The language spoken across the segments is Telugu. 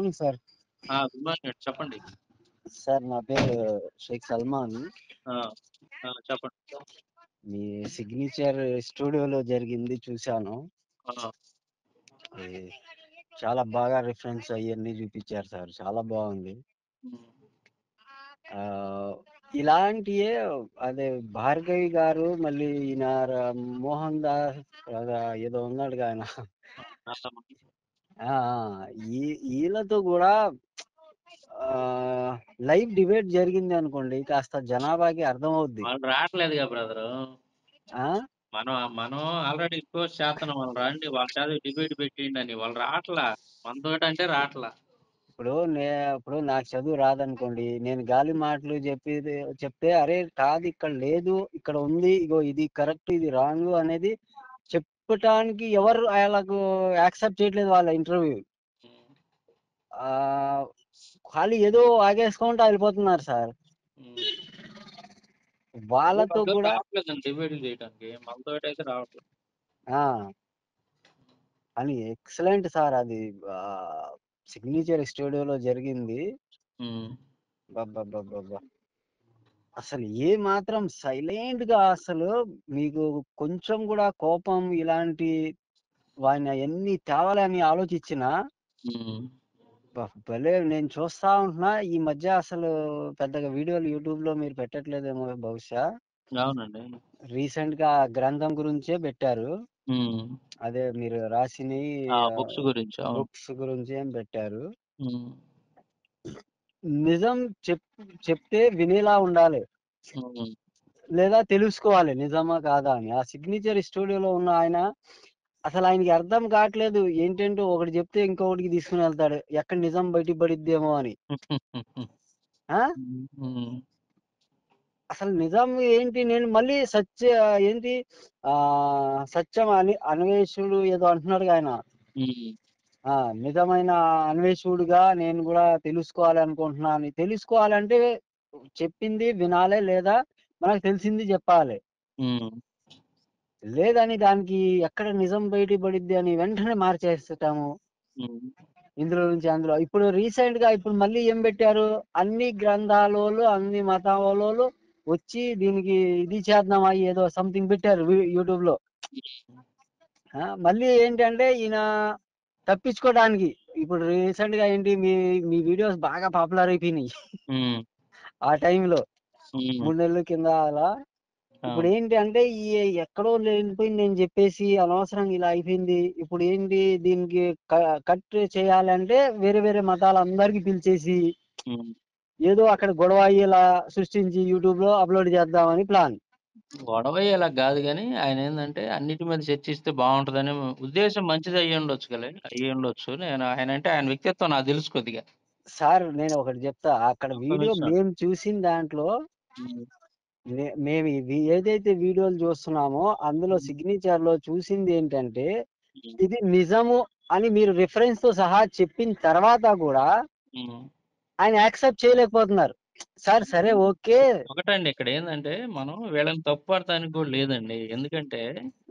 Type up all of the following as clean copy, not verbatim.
Morning sir. గుడ్ మార్నింగ్ అండి. చెప్పండి. సార్ నా పేరు షేక్ సల్మాన్. ఆ, చెప్పండి. మీ సిగ్నేచర్ స్టూడియోలో జరిగింది చూశాను. ఆ, అది చాలా బాగా రిఫరెన్స్ అవన్నీ చూపించారు సార్. చాలా బాగుంది. ఉమ్, ఆ, ఇలాంటియే అదే భార్గవి గారు, మళ్ళీ ఈయన మోహన్ దాస్ ఏదో ఉన్నాడుగా ఆయన. అర్థమైంది. ఆ, వీళ్ళతో కూడా లైవ్ డిబేట్ జరిగింది అనుకోండి, కాస్త జనాభాకి అర్థమవుద్ది. వాళ్ళు రావట్లేదుగా బ్రదరు. ఆ మనం మనం ఆల్రెడీ రిక్వెస్ట్ చేస్తున్నాం, వాళ్ళు రండి, వాళ్ళ చేత డిబేట్ పెట్టిండి అని. వాళ్ళు రావట్లా, మనతోటి అంటే రావట్లా. ఇప్పుడు నాకు చదువు రాదనుకోండి, నేను గాలి మాటలు చెప్తే అరే కాదు ఇక్కడ లేదు, ఇక్కడ ఉంది, ఇగో ఇది కరెక్ట్, ఇది రాంగ్ అనేది చెప్పటానికి ఎవరు వాళ్ళకు యాక్సెప్ట్ చేయట్లేదు వాళ్ళ ఇంటర్వ్యూ. ఉమ్, ఖాళీ ఏదో ఆగేసుకుంటూ వెళ్ళిపోతున్నారు సార్. ఉమ్. వాళ్ళతో కూడా రావట్లేదండి డిబేట్ చేయడానికి, మనతోటి అయితే రావట్లేదు. ఆ అని ఎక్సలెంట్ సార్. అది సిగ్నేచర్ స్టూడియోలో జరిగింది. ఉమ్, బాబా, అసలు ఏ మాత్రం సైలెంట్ గా, అసలు మీకు కొంచెం కూడా కోపం ఇలాంటి వాడిని అవన్నీ తేవాలని ఆలోచించిన ఉమ్. భలే. నేను చూస్తా ఉంటున్నా ఈ మధ్య, అసలు పెద్దగా వీడియోలు యూట్యూబ్ లో మీరు పెట్టట్లేదేమో బహుశా. అవునండి. రీసెంట్ గా గ్రంథం గురించే పెట్టారు. ఉమ్. అదే మీరు రాసిని బుక్స్ గురించి. అవును. బుక్స్ గురించి ఏం పెట్టారు. ఉమ్, నిజం చెప్తే వినేలా ఉండాలి, ఉమ్. లేదా తెలుసుకోవాలి నిజమా కాదా అని. ఆ సిగ్నేచర్ స్టూడియోలో ఉన్న ఆయన అసలు ఆయనకి అర్థం కావట్లేదు. ఏంటంటే ఒకటి చెప్తే ఇంకొకటికి తీసుకుని వెళ్తాడు, ఎక్కడ నిజం బయటపడిద్దేమో అని. ఆ ఉమ్. అసలు నిజం ఏంటి, నేను మళ్ళీ ఏంటి ఆ సత్యం అన్వేషుడు ఏదో అంటున్నాడు ఆయన. ఉమ్. నిజమైన అన్వేషుడుగా నేను కూడా తెలుసుకోవాలి అనుకుంటున్నాను. తెలుసుకోవాలంటే చెప్పింది వినాలి, లేదా మనకు తెలిసింది చెప్పాలి. ఉమ్. లేదని దానికి ఎక్కడ నిజం బయటపడిద్ది అని వెంటనే మార్చేస్తాము ఉమ్. ఇందులో నుంచి అందులో. ఇప్పుడు రీసెంట్ గా ఇప్పుడు మళ్ళీ ఏం పెట్టారు, అన్ని గ్రంథాలలో అన్ని మతాలలో వచ్చి దీనికి ఇది చేద్దామా ఏదో సంథింగ్ పెట్టారు యూట్యూబ్ లో. మళ్ళీ ఏంటంటే ఈయన తప్పించుకోవడానికి ఇప్పుడు రీసెంట్ గా ఏంటి, మీ మీ వీడియోస్ బాగా పాపులర్ అయిపోయినాయి ఉమ్. ఆ టైంలో ఉమ్. 3 నెలల కింద అలా. ఇప్పుడు అవును. ఏంటి అంటే ఈ ఎక్కడో వెళ్ళిపోయింది నేను చెప్పేసి అనవసరంగా ఇలా అయిపోయింది. ఇప్పుడు ఏంటి దీనికి కట్ చేయాలంటే వేరే వేరే మతాల అందరికి పిలిచేసి ఉమ్. ఏదో అక్కడ గొడవ అయ్యేలా సృష్టించి యూట్యూబ్ లో అప్లోడ్ చేద్దామని ప్లాన్. గొడవయ్యేలా కాదు కానీ, ఆయన ఏంటంటే అన్నిటి మీద చర్చిస్తే బాగుంటుందని ఉద్దేశం. మంచిది అయ్యి ఉండొచ్చు కదా, అయ్యి ఉండొచ్చు. నేను ఆయన అంటే ఆయన వ్యక్తిత్వం నాకు తెలుసు కొద్దిగా. సార్ నేను ఒకటి చెప్తా, అక్కడ ఒక్క వీడియో నిమిషం. మేము చూసిన దాంట్లో ఉమ్. మేము ఏదైతే వీడియోలు చూస్తున్నామో అందులో ఉమ్. సిగ్నేచర్ లో చూసింది ఏంటంటే, ఉమ్. ఇది నిజము అని మీరు రిఫరెన్స్ తో సహా చెప్పిన తర్వాత కూడా ఉమ్. ఆయన యాక్సెప్ట్ చేయలేకపోతున్నారు. సార్ సరే ఓకే. ఒకటండి, ఇక్కడ ఏంటంటే మనం వీళ్ళని తప్పుపడటానికి కూడా లేదండి. ఎందుకంటే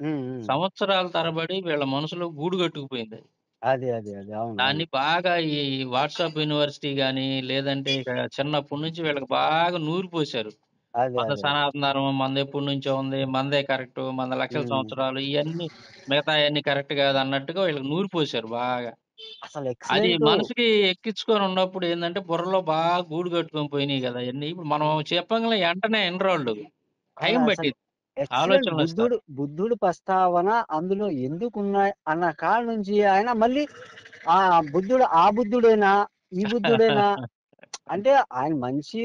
ఉమ్, ఉమ్. సంవత్సరాల తరబడి వీళ్ళ మనసులో గూడు కట్టుకుపోయింది. అదే అదే అదే అవును దాన్ని అవును. బాగా ఈ వాట్సాప్ యూనివర్సిటీ గాని, లేదంటే ఇక చిన్నప్పటి నుంచి వీళ్ళకి బాగా నూరిపోశారు. అదే మన అదే అదే. సనాతన ధర్మం మనది ఎప్పటి నుంచో ఉంది, మనదే కరెక్ట్, మన లక్షల ఉమ్. సంవత్సరాలు ఇవన్నీ మిగతా అన్ని కరెక్ట్ కాదు అన్నట్టుగా వీళ్ళకి నూరిపోశారు బాగా. అసలు అది ఎక్సలెంట్. మనసుకి ఎక్కించుకొని ఉన్నప్పుడు ఏంటంటే బుర్రలో బాగా గూడు కట్టుకొని పోయినాయి కదా ఇవన్నీ. ఇప్పుడు మనం చెప్పంగానే వెంటనే ఎన్రోల్డ్ టైం అసలు పట్టింది, ఎక్సలెంట్. ఆలోచనలు ఇస్తారు. బుద్ధుడు ప్రస్తావన అందులో ఎందుకున్నాయి అన్న కాడ నుంచి ఆయన మళ్ళీ ఆ బుద్ధుడేనా, ఈ బుద్ధుడేనా అంటే ఆయన మంచి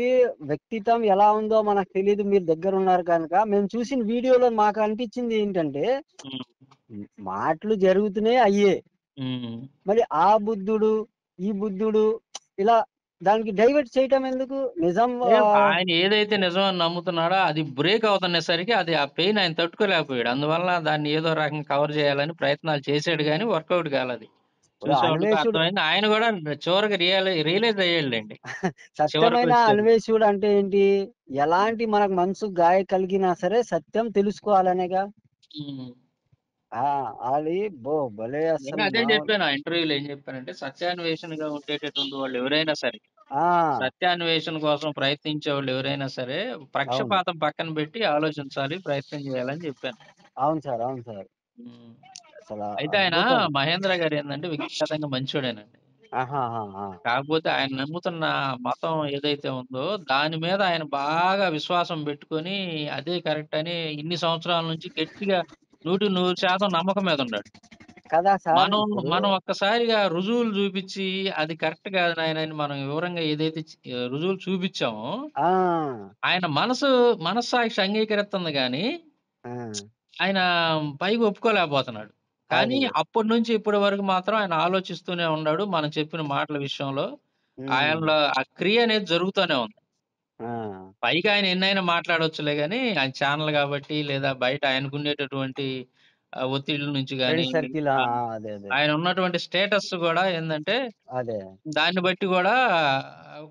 వ్యక్తిత్వం ఎలా ఉందో మనకు తెలియదు, మీరు దగ్గర ఉన్నారు కనుక. మేము చూసిన వీడియోలో మాకు అనిపించింది ఏంటంటే, ఉమ్. మాటలు జరుగుతున్నాయి అయ్యే, ఉమ్. మరి ఆ బుద్ధుడు ఈ బుద్ధుడు ఇలా దానికి డైవర్ట్ చేయటం ఎందుకు? నిజం ఆయన ఏదైతే నిజం అని నమ్ముతున్నాడో అది బ్రేక్ అవుతున్నసరికి అది ఆ పెయిన్ ఆయన తట్టుకోలేకపోయాడు. అందువల్ల దాన్ని ఏదో రకంగా కవర్ చేయాలని ప్రయత్నాలు చేశాడు కానీ వర్కౌట్ కాలేదు. ఇప్పుడు చూసేవాళ్ళకి అన్వేషుడు, అర్థమైంది. ఆయన కూడా చివరికి రియలైజ్ అయ్యాడులేండి చివరికి సత్యమైన వచ్చారు. అన్వేషుడు అంటే ఏంటి, ఎలాంటి మనకు మనసు గాయ కలిగినా సరే సత్యం తెలుసుకోవాలనేగా. ఉమ్. ఆ! అది భలే నేను అస్సలు అదే మామూలు. చెప్పాను. ఆ ఇంటర్వ్యూలో ఏం చెప్పానంటే, సత్యాన్వేషణగా ఉండేటటువంటి వాళ్ళు ఎవరైనా సరే, ఆ! సత్యాన్వేషణ కోసం ప్రయత్నించేవాళ్ళు ఎవరైనా సరే, అవును. పక్షపాతం పక్కన పెట్టి ఆలోచించాలి, ప్రయత్నం చేయాలని చెప్పాను. అవును సార్. అవును సార్. హ్మ్. అసల అయితే ఆయన అద్భుతం. మహేంద్ర గారేందంటే వ్యక్తిగతంగా మంచోడేనండి. ఆహాహాహా! కాకపోతే ఆయన నమ్ముతున్న మతం ఏదైతే ఉందో, దాని మీద ఆయన బాగా విశ్వాసం పెట్టుకొని, అదే కరెక్ట్ అని ఇన్ని సంవత్సరాల నుంచి గట్టిగా 100% నమ్మకం మీద ఉన్నాడు. కదా సార్ మనం ఇప్పుడు. మనం ఒక్కసారిగా రుజువులు చూపిచ్చి, అది కరెక్ట్ కాదు నాయన అని మనం వివరంగా ఏదైతే రుజువులు చూపిచ్చామో, ఆ! ఆయన మనస్సాక్షి అంగీకరిత్తంది గానీ, ఆ! ఆయన పైకి ఒప్పుకోలేకపోతున్నాడు. కానీ అది. అప్పటినుంచి ఇప్పటి వరకు మాత్రం ఆయన ఆలోచిస్తూనే ఉన్నాడు. మనం చెప్పిన మాటల విషయంలో. హ్మ్. ఆయనలో ఆ క్రియ అనేది జరుగుతూనే ఉంది. ఆ! పైగా ఆయన ఎన్నైనా మాట్లాడొచ్చులే గానీ, ఆయన ఛానెల్ గాబట్టి, లేదా బయట ఆయనకుండేటటువంటి ఒత్తిడిల నుంచి గానీ, ఫ్రెండ్ సర్కిల్. ఆ! ఆహ్, ఆ! అదే. అదే. ఆయన ఉన్నటువంటి స్టేటస్ గూడా ఏందంటే, అదే. దాన్ని బట్టి గూడా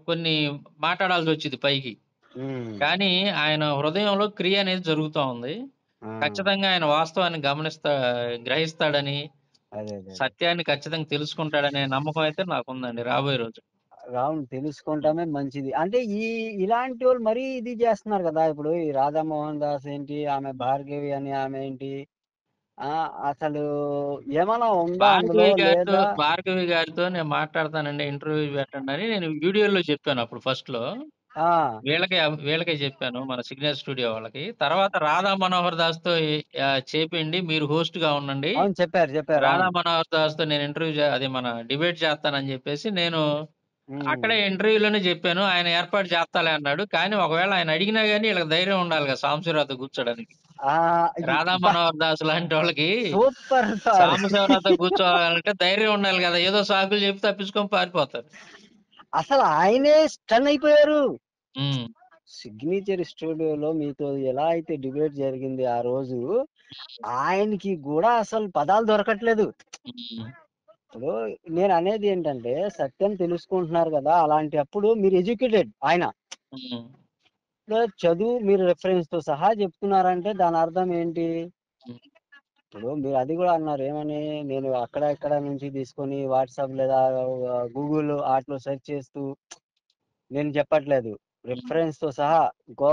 కొన్ని మాట్లాడాల్సొచ్చిద్ది పైకి. హ్మ్. కానీ ఆయన హృదయంలో క్రియ అనేది జరుగుతా ఉంది. ఆ! ఖచ్చితంగా ఆయన వాస్తవాన్ని గ్రహిస్తాడని, అదే. అదే. అదే. సత్యాన్ని ఖచ్చితంగా తెలుసుకుంటాడనే నమ్మకం అయితే నాకుందండి రాబోయే రోజు. అవును. హ్మ్. తెలుసుకుంటమే మంచిది. అంటే ఇలాంటోళ్ళు మరీ ఇది జేస్తున్నారు గదా! ఇప్పుడు ఈ రాధామోహన్ దాస్ ఏంటి, ఆమె భార్గవి అని ఆమె ఏంటి, ఆ! అసలు ఏమన్నా ఉందా అందులో లేదా? భార్గవి గారితో నేను మాట్లాడతానండి. ఇంటర్వ్యూ పెట్టండని నేను వీడియోలో చెప్పాను అప్పుడు ఫస్ట్‌లో. ఆ! వీళ్ళకే చెప్పాను. మన సిగ్నేచర్ స్టూడియో వాళ్ళకి. తర్వాత రాధా మనోహర్ దాస్‌తో చేపియండి. మీరు హోస్ట్‌గా ఉండండి. అవును. చెప్పారు. చెప్పారు. రాధా అవును. మనోహర్ దాస్‌తో నేను ఇంటర్వ్యూ అదే మన డిబేట్ చేస్తానని జెప్పేసి నేను హ్మ్. అక్కడే ఇంటర్వ్యూలోనే జెప్పాను. ఆయన ఏర్పాటు చేస్తాలే అన్నాడు. కానీ ఒకవేళ ఆయన అడిగినా గాని ఈళ్ళకి ధైర్యం ఉండాలి గదా! సాంబశివరావుతో కూర్చోడానికి. ఆ! రాధా అబ్బా! మనోహర్ దాస్ లాంటోళ్ళకి సూపర్ సార్. సాంబశివరావుతో కూర్చోవాలంటే ధైర్యం ఉండాలి గదా! ఏదో సాకులు చెప్పి తప్పించుకొని పారిపోతారు. అసలు ఆయనే స్టన్ అయిపోయారు. హ్మ్. సిగ్నేచర్ స్టూడియోలో మీతో ఎలా అయితే డిబేట్ జరిగింది ఆ రోజు, ఆయనకి గూడా అసలు పదాలు దొరకట్లేదు. హ్మ్. ఇప్పుడు నేననేది ఏంటంటే, సత్యం తెలుసుకుంటున్నారు గదా! అలాంటప్పుడు మీరు ఎడ్యుకేటెడ్ ఆయన. హ్మ్. చదువు మీరు రిఫరెన్స్‌తో సహా చెప్తున్నారంటే దానర్థం ఏంటి? హ్మ్. ఇప్పుడు మీరు అది గూడా అన్నారు. ఏమని? నేను అక్కడ, ఇక్కడ నుంచి తీసుకొని వాట్సాప్ లేదా గూగుల్ ఆటిలో సెర్చ్ చేస్తూ నేను చెప్పట్లేదు. హ్మ్. రిఫరెన్స్‌తో సహా గో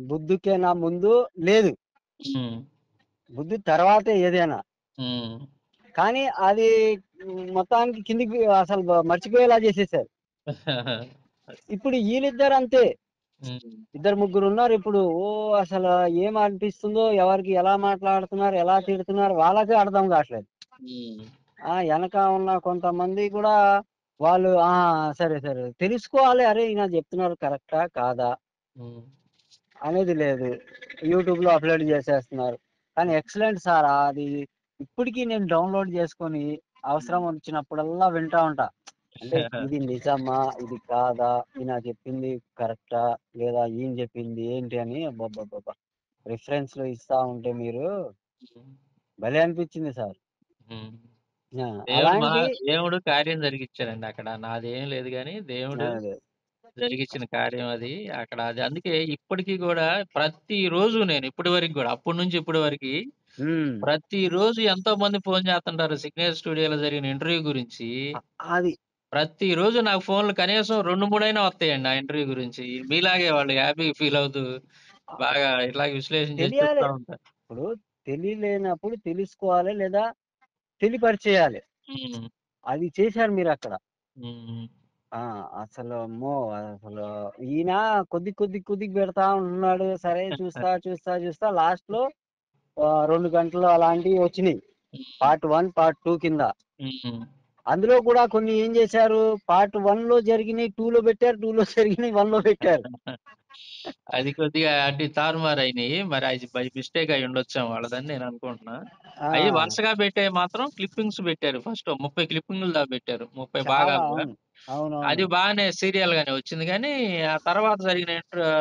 బుద్ధుకే నా ముందు లేదు. హ్మ్. బుద్ధి తర్వాతే ఏదైనా. హ్మ్. కానీ అది మొత్తానికి కిందికి అసలు మర్చిపోయేలా చేసేసారు. ఇప్పుడు ఈళ్ళిద్దరంతే. హ్మ్. ఇద్దరు ముగ్గురున్నారిప్పుడు. అసలు ఏం అనిపిస్తుందో, ఎవరికి ఎలా మాట్లాడుతున్నారు, ఎలా తిడుతున్నారు వాళ్ళకే అర్థం గాట్లేదు. హ్మ్. ఎనక ఉన్న కొంతమంది కూడా వాళ్ళు సరే, సరే తెలుసుకోవాలి. అరే! ఈయన జెప్తున్నారు కరెక్టా? కాదా? హ్మ్. అనేది లేదు. యూట్యూబ్‌లో అప్‌లోడ్ జేసేస్తున్నారు. కానీ ఎక్సలెంట్ సార్. అది ఇప్పటికి నేను డౌన్‌లోడ్ జేసుకొని అవసరం హ్మ్. వచ్చినప్పుడల్లా వింటా ఉంటా. అంటే ఇది నిజమా? ఇది కాదా? ఈయన చెప్పింది కరెక్టా? లేదా ఈయన చెప్పింది ఏంటి అని అబ్బబ్బబ్బబ్బా! రిఫరెన్స్‌లు ఇస్తా ఉంటే మీరు హ్మ్. భలే అనిపించింది సార్. హ్మ్. ఆ! దేవుడు అలాంటి దేవుడు కార్యం జరిగిచ్చాడండి అక్కడ. నాదేం లేదు గానీ, దేవుడు అదే. జరిగిచ్చిన కార్యం అది. అక్కడ అది అందుకే ఇప్పటికి గూడా ప్రతిరోజు నేను ఇప్పటి వరకు గూడా అప్పటి నుంచి ఇప్పటి వరకి హ్మ్. ప్రతిరోజు ఎంతో మంది ఫోను చేస్తుంటారు. సిగ్నేచర్ స్టూడియోలో జరిగిన ఇంటర్వ్యూ గురించి. అ అది ప్రతిరోజు నాకు ఫోన్‌లు కనీసం 2, 3 అయినా వస్తాయండి ఆ ఇంటర్వ్యూ గురించి. మీలాగే వాళ్ళు హ్యాపీగా ఫీల్ అవుతూ బాగా ఇట్లాగే విశ్లేషణ చేసి తెలియాలి. చెప్తా ఉంటారు. ఇప్పుడు తెలియలేనప్పుడు తెలుసుకోవాలి లేదా తెలియపరిచేయాలి. హ్మ్. అది చేశారు మీరక్కడ. హ్మ్. ఆ! అసలు అమ్మో! అసలు ఈయన కొద్దిగా పెడతా ఉంటున్నాడు. సరే చూస్తా లాస్ట్‌లో 2 గంటలు అలాంటివి వచ్చినియి. హ్మ్. పార్ట్ 1, పార్ట్ 2 కింద. హ్మ్. అందులో కూడా కొన్ని ఏం చేశారు, పార్ట్ 1లో జరిగినయి 2లో పెట్టారు. 2లో జరిగినయి 1లో పెట్టారు. అది కొద్దిగా అటు తారుమారయినియి. మరి అది బై మిస్టేక్ అయ్యుండొచ్చేమో వాళ్ళదని నేను అనుకుంటున్నా. అయి ఆ! వరుసగా పెట్టేయి మాత్రం క్లిప్పింగ్స్ పెట్టారు. ఫస్ట్ 30 క్లిప్పింగులు దాకా పెట్టారు. 30 చాలా భాగాలుగా. అవును. అవునవును. అది బానే సీరియల్‌గానే వచ్చింది గానీ, ఆ తర్వాత జరిగిన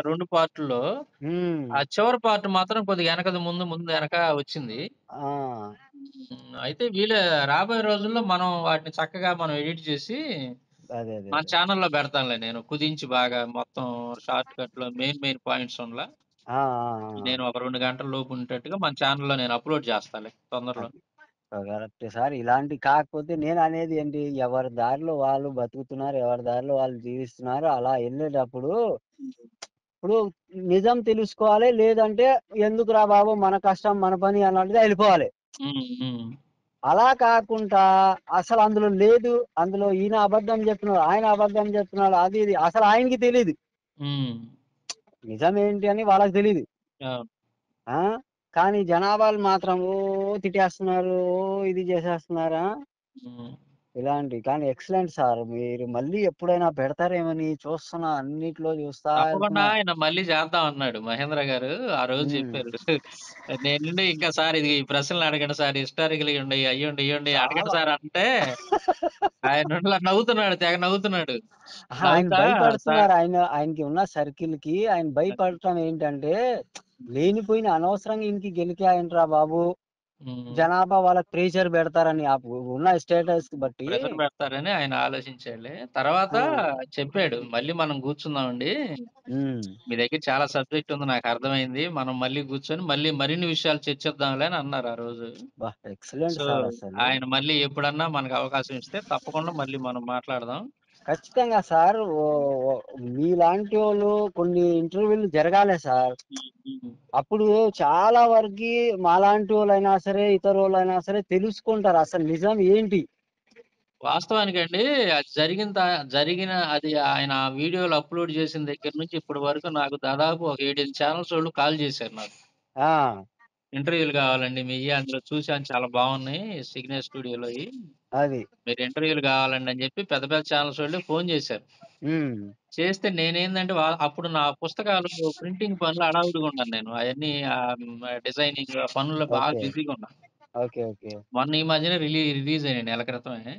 2 పార్టుల్లో హ్మ్. ఆ చివరి పార్ట్ మాత్రం కొద్దిగా ఎనకది ముందు, ముందు ఎనక వచ్చింది. ఆ! అయితే రాబోయే రోజుల్లో మనం వాటిని చక్కగా మనం ఎడిట్ చేసి అదే. మన ఛానెల్‌లో పెడతానులే నేను. కుదించి బాగా మొత్తం షార్ట్ కట్‌లో మెయిన్ పాయింట్స్ ఉండలా. ఆ! ఆ! నేను ఒక 2 గంటల లోపు ఉండేటట్టుగా మన ఛానెల్‌లో నేను అప్‌లోడ్ చేస్తాలే తొందరలో. అది. కరెక్టే సార్. ఇలాంటి కాకపోతే నేననేది ఏంటి, ఎవరి దారిలో వాళ్ళు బతుకుతున్నారు. ఎవరి దారిలో వాళ్ళు జీవిస్తున్నారు. అలా ఎళ్ళేటప్పుడు హ్మ్. ఇప్పుడు నిజం తెలుసుకోవాలి. లేదంటే ఎందుకురా బాబు మన కష్టం మన పని అన్నట్టుగా ఎళ్ళిపోవాలి. హ్మ్. హ్మ్. అలా కాకుండా అసలు అందులో లేదు. అందులో ఈయన అబద్ధం చెప్తున్నాడు. ఆయన అబద్ధం చెప్తున్నాడు. అది ఇది అసలు ఆయనకి తెలీదు. హ్మ్. నిజం ఏంటి అని వాళ్ళకి తెలీదు. అవును. ఆ! కానీ జనాభాలు మాత్రం తిట్టేస్తున్నారు. ఇది చేసేస్తున్నారు. హ్మ్. కానీ ఎక్సలెంట్ సార్. మీరు మళ్ళీ ఎప్పుడైనా పెడతారేమని చూస్తున్నా. అన్నిట్లో చూస్తా తప్పకుండా ఎళ్తున్నా. ఆయన మళ్ళీ చేద్దాం అన్నాడు మహేంద్ర గారు. ఆ రోజు హ్మ్. చెప్పారు. నేనుండి ఇంకా సార్ ఇది ఈ ప్రశ్నలు అడగండి సార్ హిస్టారికల్‌గా ఉండయి. అయ్యుండి, ఇయ్యుండి అడగండి చాలా సార్ అంటే ఆయనుండి నవ్వుతున్నాడు. తెగ నవ్వుతున్నాడు. అహా! ఆయన నవ్వుతా సార్ భయపడుతున్నారు. ఆయనకి ఉన్న సర్కిల్‌కి ఆయన భయపడటం ఏంటంటే, లేనిపోయిన అనవసరంగా ఈయనకి గెలికాయేంట్రా బాబు! హ్మ్. జనాభా వాళ్ళకి ప్రెషర్ పెడతారని ఉన్న స్టేటస్‌కి బట్టి. ప్రెషర్ పెడతారని ఆయన ఆలోచించాడులే. తర్వాత ఆ! చెప్పాడు. మళ్ళీ మనం కూర్చుందామండి. హ్మ్. మీ దగ్గర చాలా సబ్జెక్ట్ ఉంది నాకర్థమైంది. మనం మళ్ళీ కూర్చొని మళ్ళీ మరిన్ని విషయాలు చర్చిద్దాంలే అని అన్నారు ఆ రోజు. అబ్బా! ఎక్సలెంట్ సో, సార్ అసలు. ఆయన మళ్ళీ ఎప్పుడన్నా మనకు అవకాశం ఇస్తే తప్పకుండా మళ్ళీ మనం మాట్లాడదాం. ఖచ్చితంగా సార్. ఓ ఓ మీలాంటోళ్ళు కొన్ని ఇంటర్వ్యూలు జరగాలే సార్. హ్మ్. హ్మ్. అప్పుడు చాలా వరకి మాలాంటోళ్ళైనా సరే, ఇతరులైనా సరే తెలుసుకుంటారు అసలు నిజం ఏంటి. వాస్తవానికండి అది జరిగిన అది ఆయన వీడియోలు అప్‌లోడ్ చేసిన దగ్గర నుంచి ఇప్పటి వరకు నాకు దాదాపు ఒక 7, 8 ఛానెల్సోళ్ళు కాల్ చేశారు నాకు. ఆ! ఇంటర్వ్యూలు కావాలండి మీయి. అందులో చూసాను చాలా బావున్నాయి. సిగ్నేచర్ స్టూడియోలోయి. అది. మీరు ఇంటర్వ్యూలు కావాలండి అని చెప్పి పెద్ద పెద్ద ఛానెల్సోళ్ళే ఫోన్ చేశారు. హ్మ్. చేస్తే నేనేందంటే అప్పుడు నా పుస్తకాలు ప్రింటింగ్ పనులు హడావిడిగా ఉన్నాను నేను. అయన్నీ డిజైనింగ్ ఆ పనుల్లో బాగా ఓకే. బిజీగా ఉన్నా. ఓకే. ఓకే. మొన్న ఈ మధ్యనే రిలీజ్ అయినాయి నెల క్రితమే.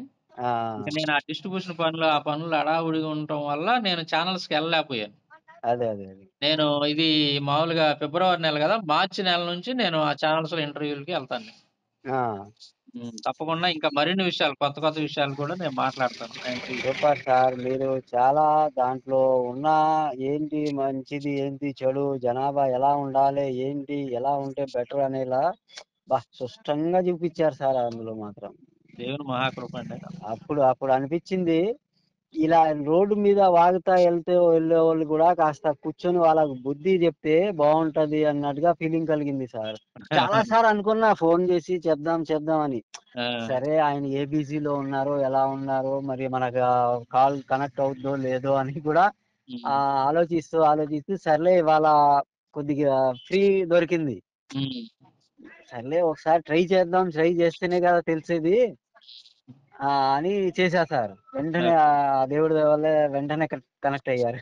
ఇంక ఆ! నేను ఆ డిస్ట్రిబ్యూషన్ పనులు, ఆ పనులు హడావుడిగా ఉండటం వల్ల నేను ఛానెల్స్‌కెళ్ళలేకపోయాను. అదే. నేను ఇది మామూలుగా ఫిబ్రవరి నెల గదా! మార్చి నెల నుంచి నేను ఆ ఛానెల్స్‌లో ఇంటర్వ్యూలకి ఎళ్తాను నేను. ఆ! తప్పకుండా ఇంకా మరిన్ని విషయాలు కొత్త కొత్త విషయాలు కూడా నేను మాట్లాడతాను ఆ ఇంటర్వ్యూలో. Super sir. మీరు చాలా దాంట్లో ఉన్న ఏంటి మంచిది, ఏంటి చెడు, జనాభా ఎలా ఉండాలి, ఏంటి, ఎలా ఉంటే బెటర్ అనేలా స్పష్టంగా చూపిచ్చారు సార్ అందులో మాత్రం. దేవుని మహాకృప అండి. అప్పుడు అనిపిచ్చింది, ఇలా రోడ్డు మీద వాగుతా వెళ్ళేవాళ్ళు గూడా కాస్త కూర్చొని వాళ్ళకి బుద్ధి జెప్తే బావుంటది అన్నట్టుగా ఫీలింగ్ కలిగింది సార్. చాలా సార్లు అనుకున్నా ఫోను జేసి చెప్దాం అని. ఆ! సరే ఆయన ఏ బిజీలో ఉన్నారో, ఎలా ఉన్నారో, మరి మనకు కాల్ కనెక్ట్ అవుద్దో లేదో అని కూడా హ్మ్. ఆలోచిస్తూ సర్లే ఇవాళ కొద్దిగా ఫ్రీ దొరికింది. హ్మ్. సర్లే ఒకసారి ట్రై చేద్దాం. ట్రై చేస్తేనే కదా తెలిసేది. అని చేశా సార్. వెంటనే ఓకే. దేవుడి దయ వల్ల వెంటనే కనెక్ట్ అయ్యారు.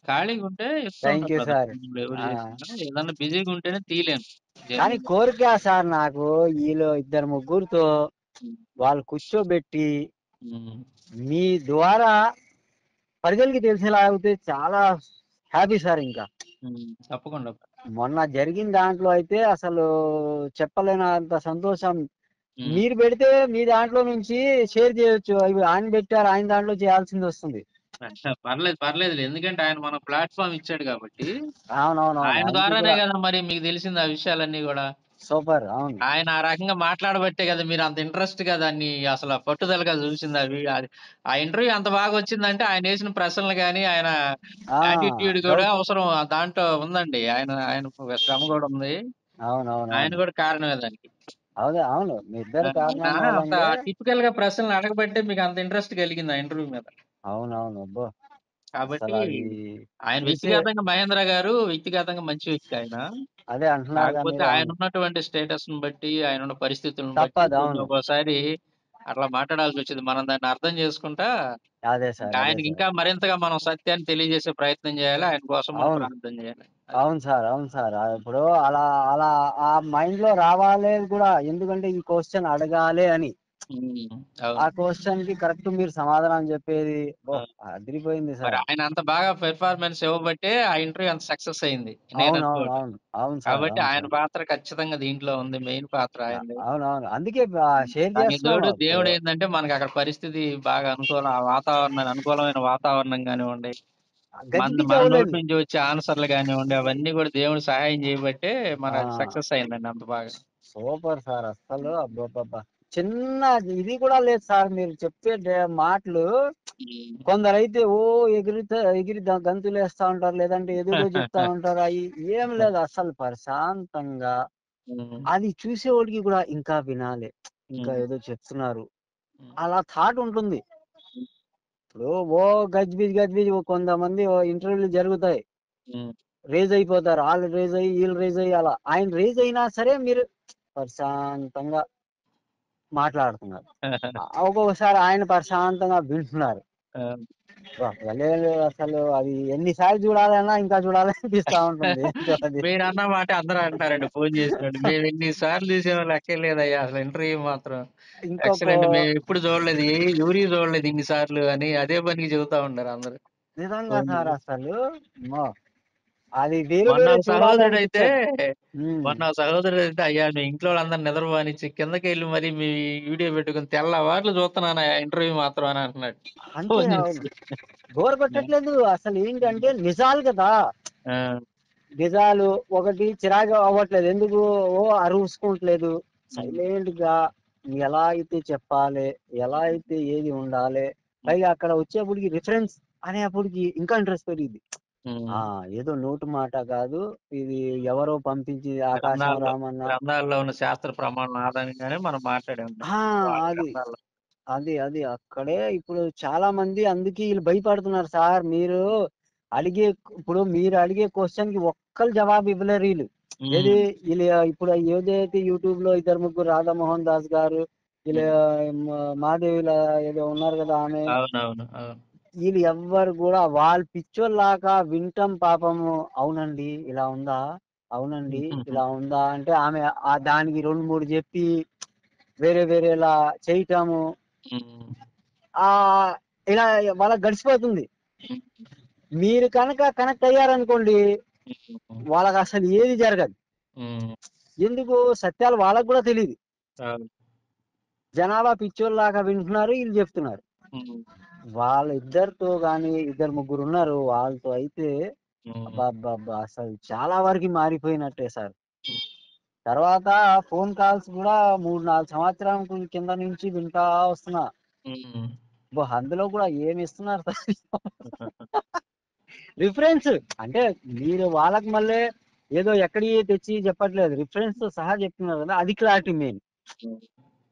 ఖాళీగుంటే ఇస్తూ థాంక్ ఉంటాను యూ బ్రదర్ సార్. ఫోన్‌లు ఎవరు ఆ! చేసినా. ఏదన్నా బిజీగా ఉంటేనే తీయలేను కానీ జనరల్‌గా. కోరిక సార్ నాకు ఈళ్ళు ఇద్దరు ముగ్గురితో హ్మ్. వాళ్ళు కూర్చోబెట్టి హ్మ్. మీ ద్వారా ప్రజలకి తెలిసేలా అవుతే చాలా హ్యాపీ సార్ ఇంకా. తప్పకుండా. మొన్న జరిగిన దాంట్లో అయితే అసలు చెప్పలేనంత సంతోషం. హ్మ్. మీరు పెడితే మీ దాంట్లో నుంచి షేర్ చేయొచ్చు. అవి ఆయన పెట్టారు. ఆయన దాంట్లో చేయాల్సిందొస్తుంది. పర్లేదులే. ఎందుకంటే ఆయన మనకు ప్లాట్‌ఫార్మ్ ఇచ్చాడు గాబట్టి, అవునవునవును. ఆయన ఆయనకి ద్వారానే కూడా గదా! మరి మీకు తెలిసింది ఆ విషయాలన్నీ గూడా. సూపర్. అవును. ఆయన ఆ రకంగా మాట్లాడబట్టే గదా! మీరంత ఇంట్రెస్ట్‌గా దాన్ని అసల పట్టుదలగా జూసింది ఆ ఇంటర్వ్యూ అంత బాగొచ్చిందంటే ఆయనేసిన ప్రశ్నలు గాని, ఆయన ఆ! యాటిట్యూడ్ గూడా డౌట్ అవసరం దాంట్లో ఉందండి. ఆయన శ్రమ గూడా ఉంది. ఆయన అవునవునవును. గూడా కారణమే దానికి. అవును. మీ ఇద్దరు ఆయన కారణం అంత మూలంగే టిపికల్‌గా ప్రశ్నలు అడగబట్టే మీకంత ఇంట్రెస్ట్ కలిగింది ఆ ఇంటర్వ్యూ మీద. అవునవును. అబ్బో! కాబట్టి అసలది ఆయన చూసే వ్యక్తిగతంగా మహేంద్ర గారు వ్యక్తిగతంగా మంచి వ్యక్తి ఆయన. అదే అంటున్నారుగా కాకపోతే మీరు. అవును. ఆయనున్నటువంటి స్టేటస్‌ని బట్టి, ఆయనున్న పరిస్థితులను బట్టి తప్పదు. కొంచెం అవును. ఒక్కోసారి అట్లా మాట్లాడాల్సొచ్చింది. మనం దాన్ని అర్థం చేసుకుంటా, ఇంకా అదే ఆయనకి సార్. ఇంకా మరింతగా మనం సత్యాన్ని తెలియజేసే ప్రయత్నం చేయాలి. ఆయన కోసం మనం అవును. ప్రార్థన చేయాలి. అది. అవును సార్. ఇప్పుడు అలా అలా ఆ మైండ్‌లో రావాలే కూడా. ఎందుకంటే ఈ క్వెషన్ అడగాలే అని. హ్మ్. ఆ అవును. క్వెషన్‌కి కరెక్ట్ మీరు సమాధానం చెప్పేది. అబ్బో! ఆ! అదిరిపోయింది మరి సార్. ఆయన అంత బాగా పెర్ఫార్మన్స్ ఇవ్వబట్టే ఆ ఇంటర్వ్యూ అంత సక్సెస్ అయింది. నేననుకోవటం. అవును సార్. కాబట్టి అవును ఆయన సార్. పాత్ర ఖచ్చితంగా దీంట్లో ఉంది. మెయిన్ పాత్ర ఆయనదే. అవునవును. అందుకే షేర్ దానికి చేస్తున్నాం తోడు ఇప్పుడు. దేవుడేందంటే మనకక్కడ పరిస్థితి బాగా అనుకూలమైన వాతావరణం గానివ్వండి, గతికి మన నోటి చెవులేని. నుంచి వచ్చే ఆన్సర్లు కానివ్వండి, అవన్నీ కూడా దేవుడు సహాయం చేయబట్టే ఆ! మనది సక్సెస్ అయిందండి అంత బాగా. సూపర్ సార్ అస్సలు అబ్బబ్బబ్బా! చిన్న ఇది కూడా లేదు సార్ మీరు చెప్పే మాటలు. హ్మ్. కొందరైతే ఎగిరి గంతులేస్తా ఉంటారు. లేదంటే ఏదేదో చెప్తా ఉంటారు. ఏం లేదు అస్సలు ప్రశాంతంగా హ్మ్. అది చూసేవాడికి కూడా ఇంకా వినాలి. ఇంకా హ్మ్. ఏదో చెప్తున్నారు. హ్మ్. అలా థాట్ ఉంటుంది. హ్మ్. ఇప్పుడు గజిబిజి కొంతమంది ఇంటర్వ్యూలు జరుగుతాయి. హ్మ్. రేజ్ అయిపోతారు. ఆళ్ళు రేజ్ అయ్యి, ఈళ్ళు రేజ్ అయ్యి అలా. ఆయన రేజ్ అయినా సరే మీరు ప్రశాంతంగా మాట్లాడుతున్నారు. ఒక్కొక్కసారి ఆయన ప్రశాంతంగా వింటున్నారు. ఆ! భలే అసలు అది ఎన్ని సార్లు చూడాలన్నా ఇంకా చూడాలనిపిస్తా ఉంటుంది. ఏంటో అది. మీరన్న మాటే అందరూ అంటున్నారండి ఫోను చేసినోళ్ళు. మేము ఎన్ని సార్లు చూసామో లెక్కే లేదయ్యా అసలు ఇంటర్వ్యూ మాత్రం. ఇంకొక ఎక్సలెంట్. మేమెప్పుడు చూడలేదు. ఎవరియి చూడలేదు ఇన్ని సార్లు అని అదే పనికి చెబుతా ఉన్నారు అందరూ. నిజంగా ఫోను సార్ చేసి. అసలు అమ్మో! అది వేరే మొన్న వేరే ఒక సహోదరుడైతే చూడాలనిపించేది. హ్మ్. మొన్న ఒక సహోదరుడైతే అయ్యా మీ ఇంట్లో వాళ్ళందరిని నిద్రపోనిచ్చి కిందకెళ్ళి మరి మీ వీడియో పెట్టుకొని తెల్లవార్లు చూస్తున్నానయ్యా ఇంటర్వ్యూ మాత్రం అని అంటున్నాడు. అంతే ఫోను అవును. చేసి. బోర్ ఆ! కొట్టట్లేదు. అసలు ఏంటంటే హ్మ్. నిజాలు కదా! ఆ! నిజాలు ఒకటి చిరాకు అవ్వట్లేదు. ఎందుకు అరుసుకుంటలేదు. హ్మ్. సైలెంట్‌గా ఎలా అయితే చెప్పాలి, ఎలా అయితే ఏది ఉండాలి. హ్మ్. పైగా అక్కడ వచ్చేప్పటికి రిఫరెన్స్ అనేప్పటికి ఇంకా ఇంట్రెస్ట్ పెరిగిద్ది. ఆ! హ్మ్. ఏదో నోటి మాట కాదు. ఇది ఎవరో పంపించి ఆకాశం గ్రంథాల్లో రామన్న. గ్రంథాల్లో ఉన్న శాస్త్ర ప్రమాణాల ఆధారంగానే మనం మాట్లాడామండి. ఆ! వాళ్ళ అది. గ్రంథాల్లో. అది. అక్కడే ఇప్పుడు చాలా మంది అందుకే ఈళ్ళు భయపడుతున్నారు సార్. మీరు అడిగే క్వెషన్‌కి ఒక్కళ్ళు జవాబు ఇవ్వలేరు ఈళ్ళు. ఏది హ్మ్. ఈళ్ళు ఇప్పుడు ఏదైతే యూట్యూబ్‌లో ఇద్దరు ముగ్గురు రాధామోహన్ దాస్ గారు, ఈళ్ళ హ్మ్. మాధవిల ఏదో ఉన్నారు కదా! ఆమె. అవునవును. అవును. ఈళ్ళు ఎవ్వరు గూడా వాళ్ళు పిచ్చోల్లాగా వింటం పాపము. అవునండి. ఇలా ఉందా? అవునండి. హుహుహు. ఇలా ఉందా? అంటే ఆమె దానికి 2, 3 జెప్పి వేరేలా చేయటము. హ్మ్. ఆహ్, ఇలా వాళ్ళకి గడిచిపోతుంది. హ్మ్. మీరు కనుక కనెక్ట్ అయ్యారనుకోండి, హ్మ్. వాళ్ళకసలు ఏది జరగదు. హ్మ్. ఎందుకు సత్యాలు వాళ్ళకి గూడా తెలీదు. అవును. జనాభా పిచ్చోల్లాగా వింటున్నారు. ఈళ్ళు జెప్తున్నారు. హ్మ్. వాళ్ళిద్దరితో గాని ఇద్దరు ముగ్గురున్నారు. వాళ్ళతో అయితే హ్మ్. అబ్బబ్బబ్బా! అసలు చాలా వరకి మారిపోయినట్టే సార్. హ్మ్. తర్వాత ఫోను కాల్స్ గూడా 3, 4 సంవత్సరం కింద నుంచి వింటా వస్తున్నా. హ్మ్. అందులో గూడా ఏమిస్తున్నారు సార్. రిఫరెన్స్ అంటే మీరు వాళ్ళకి మళ్ళీ ఏదో ఎక్కడియి తెచ్చి చెప్పట్లేదు. రిఫరెన్స్‌తో సహా చెప్తున్నారు గదా! అది క్లారిటీ మెయిన్. హ్మ్.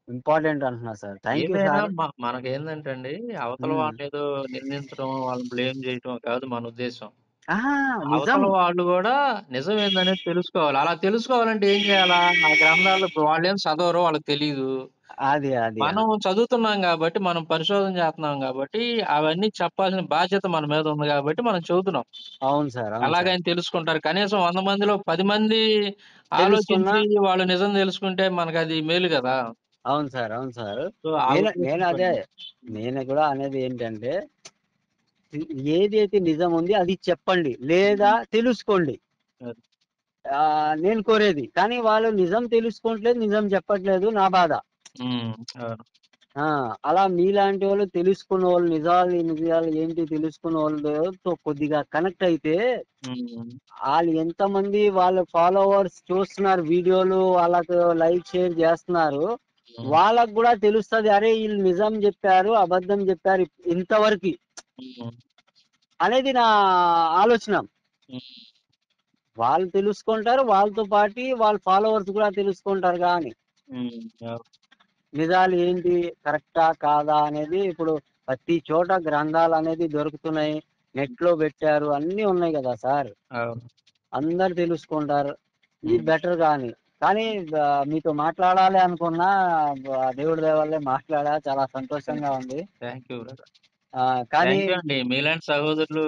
ఇంపార్టెంట్ అంటున్నా సార్. థాంక్ యూ ఏదైనా సార్. మనకేందంటే అండి అవతల హ్మ్. వాళ్ళనేదో నిందించడం, వాళ్ళని బ్లేమ్ చేయటం కాదు మన ఉద్దేశ్యం. ఆహా! నిజం. అవతల వాళ్ళు గూడా నిజం ఏందనేది తెలుసుకోవాలి. అలా తెలుసుకోవాలంటే ఏం చేయాలా? ఆ గ్రంథాలు ఇప్పుడు వాళ్ళేం చదవరు. వాళ్ళకి తెలీదు. అది. మనం చదువుతున్నాం గాబట్టి, మనం పరిశోధన చేస్తున్నాం గాబట్టి, అవన్నీ చెప్పాల్సిన బాధ్యత మన మీద ఉంది గాబట్టి, మనం చెబుతున్నాం. అవును సార్. అవును సార్. ఎలాగైనా తెలుసుకుంటారు. కనీసం 100 మందిలో 10 మంది తెలుసుకున్నా ఆలోచించి వాళ్ళు నిజం తెలుసుకుంటే మనకది మేలు గదా! అవును సార్. అవును సార్. సో, ఆ నేను నేను ఉద్దేశంతోని. అదే. హ్మ్. నేను కూడా అనేది ఏంటంటే, ఏదైతే నిజం ఉంది అది చెప్పండి. లేదా హ్మ్. తెలుసుకోండి. అది. నేను కోరేది. కానీ వాళ్ళు నిజం తెలుసుకోవట్లేదు, నిజం చెప్పట్లేదు నా బాధ. హ్మ్. అవును. ఆ! అలా మీలాంటోళ్ళు తెలుసుకున్నోళ్ళు నిజాలు ఏంటి తెలుసుకున్నోళ్ళతో కొద్దిగా కనెక్ట్ అయితే, హ్మ్. ఆళ్ళు ఎంతమంది వాళ్ళ ఫాలోవర్స్ చూస్తున్నారు వీడియోలు, వాళ్ళకు లైక్, షేర్ జేస్తున్నారు. హ్మ్. వాళ్ళకి గూడా తెలుస్తది. అరే! ఈళ్ళు నిజం జెప్పారు, అబద్ధం జెప్పారు ఇంతవరకి హ్మ్. అనేది నా ఆలోచన. హ్మ్. వాళ్ళు తెలుసుకుంటారు. వాళ్ళతో పాటి వాళ్ళ ఫాలోవర్స్ గూడా తెలుసుకుంటారుగా అని. హ్మ్. అవును. నిజాలు ఏంటి? కరెక్టా? కాదా? అనేది ఇప్పుడు ప్రతి చోట గ్రంథాలనేది దొరుకుతున్నాయి. నెట్‌లో బెట్టారు. అన్నీ ఉన్నాయి గదా సార్! అవును. అందరూ తెలుసుకుంటారు. ఇది హ్మ్. బెటర్ గాని. కానీ మీతో మాట్లాడాలి అనుకున్నా దేవుడి దయ వల్లే మాట్లాడా. చాలా సంతోషంగా ఉంది. Thank you brother. కానీ థాంక్ యూ అండి. మీలాంటి సహోదరులు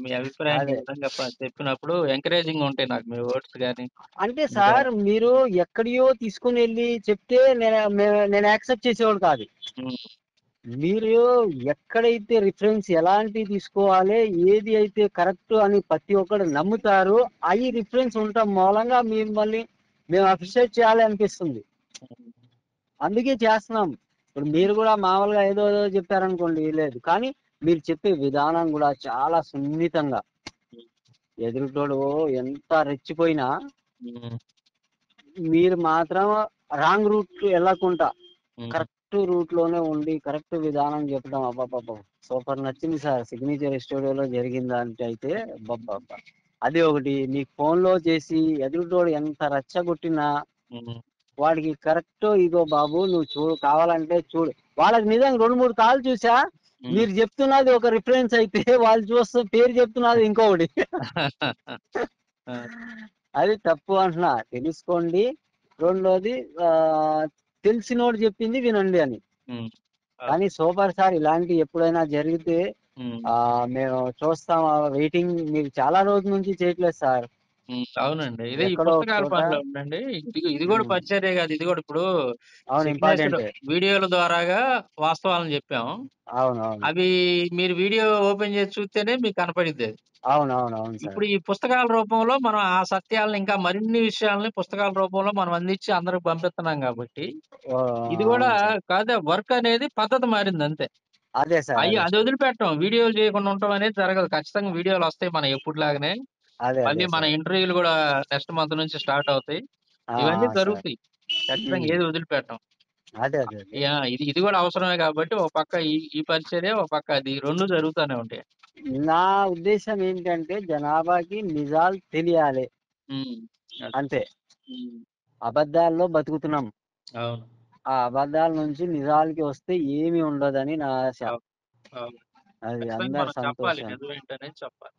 మీ అభిప్రాయాన్ని ఈ అదే. విధంగా చెప్పినప్పుడు ఎంకరేజింగ్‌గా ఉంటాయి నాకు మీ వర్డ్స్ గాని, అంటే ఇంకా సార్ మీరు ఎక్కడియో తీసుకొనెళ్లి చెప్తే నేను యాక్సెప్ట్ చేసేవాడిని కాదు. హ్మ్. మీరు ఎక్కడైతే రిఫరెన్స్ ఎలాంటివి తీసుకోవాలి, ఏది అయితే కరెక్ట్ అని ప్రతి ఒక్కడు నమ్ముతారో, అయి రిఫరెన్స్ ఉండటం మూలంగా మిమ్మల్ని మేము అప్రిషియేట్ చేయాలి అనిపిస్తుంది. హ్మ్. అందుకే చేస్తున్నాం. ఇప్పుడు మీరు గూడా మామూలుగా ఏదో చెప్పారనుకోండి లేదు. కానీ మీరు చెప్పే విధానం కూడా చాలా సున్నితంగా, ఉమ్, ఎదురుటోడు ఎంత రెచ్చిపోయినా ఉమ్, మీరు మాత్రం రాంగ్ రూట్ వెళ్ళకుండా ఉమ్, కరెక్ట్ రూట్ లోనే ఉండి కరెక్ట్ విధానం చెప్పడం అబ్బాబ్బా సూపర్ నచ్చింది సార్. సిగ్నేచర్ స్టూడియోలో జరిగింది అంటే అయితే అబ్బాబ్బా. అది ఒకటి మీకు ఫోన్ లో చేసి ఎదురుటోడు ఎంత రెచ్చగొట్టినా ఉమ్, వాడికి కరెక్ట్ ఇగో బాబు నువ్వు చూడు కావాలంటే చూడు. వాళ్ళకి నిజంగా 2-3 కాల్ చూసా. ఉమ్. మీరు చెప్తున్నది ఒక రిఫరెన్స్ అయితే వాళ్ళు చూస్తూ పేరు చెప్తున్నది ఇంకొకటి. ఆ, అది తప్పు అంటున్నా. తెలుసుకోండి. రెండోది తెలిసినోడు చెప్పింది వినండి అని. ఉమ్, కానీ సూపర్ సార్, ఇలాంటి ఎప్పుడైనా జరిగితే ఉమ్, మేము చూస్తాం. వెయిటింగ్ మీరు చాలా రోజుల నుంచి చేయట్లేదు సార్. అవునండి. ఇదే ఈ ఎక్కడో ఒక పుస్తకాల చోట. పనిలో ఉండండి. ఇది కూడా ఉమ్, పరిచర్యే కాదు. ఇది కూడా ఇప్పుడు అవును, సిగ్నేచర్ ఇంపార్టెంటే. వీడియోల ద్వారాగా వాస్తవాలను చెప్పాం. అవును అవును అవి మీరు వీడియో ఓపెన్ చేసి చూస్తేనే మీకు కనపడిద్ది అది. అవును అవును అవును సార్. ఇప్పుడు ఈ పుస్తకాల రూపంలో మనం ఆ సత్యాలను ఇంకా మరిన్ని విషయాల్ని పుస్తకాల రూపంలో మనం అందించి అందరికి పంపిస్తున్నాం కాబట్టి ఓ, ఇది కూడా అవును సార్. కాదు, వర్క్ అనేది పద్ధతి మారింది అంతే. అదే సార్, అయ్యి అదే అది సార్. వదిలిపెట్టం. వీడియోలు చేయకుండా ఉండటం అనేది జరగదు. ఖచ్చితంగా వీడియోలు వస్తాయి మనం ఎప్పుడులాగానే. అదే మళ్ళీ అదే మన సార్. ఇంటర్వ్యూలు కూడా నెక్స్ట్ మంత్ నుంచి స్టార్ట్ అవుతాయి. ఇవన్నీ సార్. జరుగుతాయి. ఖచ్చితంగా ఉమ్, ఏది వదిలిపెట్టం. అదే అదే అదే. ఇది ఇది కూడా అవసరమే కాబట్టి ఒక పక్క ఈ ఈ పరిచర్య, ఒక పక్క అది 2 జరుగుతానే ఉంటాయి. నా ఉద్దేశం ఏంటంటే జనాభాకి నిజాలు తెలియాలి హ్మ్. అది. అంతే. హ్మ్. అబద్ధాల్లో బతుకుతున్నాం. అవును. ఆ అబద్ధాల నుంచి నిజాలకి వస్తే ఏమి ఉండదని నా ఆశ. అవును. అవును. అది ఖచ్చితంగా అందరి మనం చెప్పాలి. సంతోషం. నిజమేంటనేది చెప్పాలి.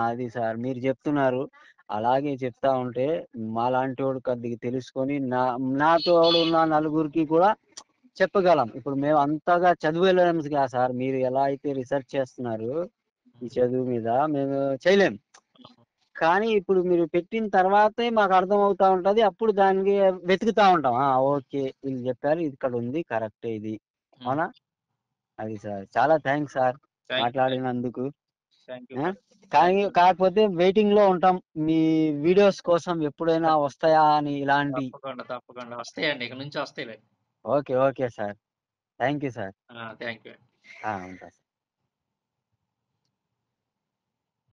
అది సార్ మీరు చెప్తున్నారు. అలాగే చెప్తా ఉంటే మాలాంటి వాడు కొద్దిగా తెలుసుకొని నాతో ఉన్న నలుగురికి కూడా చెప్పగలం. ఇప్పుడు మేము అంతగా చదివేలేము కదా సార్. మీరు ఎలా అయితే రీసెర్చ్ చేస్తున్నారు ఈ హ్మ్. చదువు మీద, మేము చేయలేం. అవును. కానీ ఇప్పుడు మీరు పెట్టిన తర్వాతే మాకు అర్థం అవుతా ఉంటది. అప్పుడు దానికి వెతుకుతా ఉంటాం. ఓకే, వీళ్ళు చెప్పారు, ఇది ఇక్కడ ఉంది, కరెక్టే ఇది. హ్మ్. అవునా? అది సార్. చాలా థ్యాంక్స్ సార్ థాంక్ యూ. మాట్లాడినందుకు. థాంక్ యూ ఆ? బ్రదర్. థాంక్ కానీ యూ. కాకపోతే వెయిటింగ్ లో ఉంటాం మీ వీడియోస్ కోసం, ఎప్పుడైనా వస్తాయా అని ఇలాంటి. తప్పకుండా. తప్పకుండా. వస్తాయండి. ఇక నుంచి వస్తాయిలే. Okay okay sir. Thank you sir. Thank you. ఉంటా.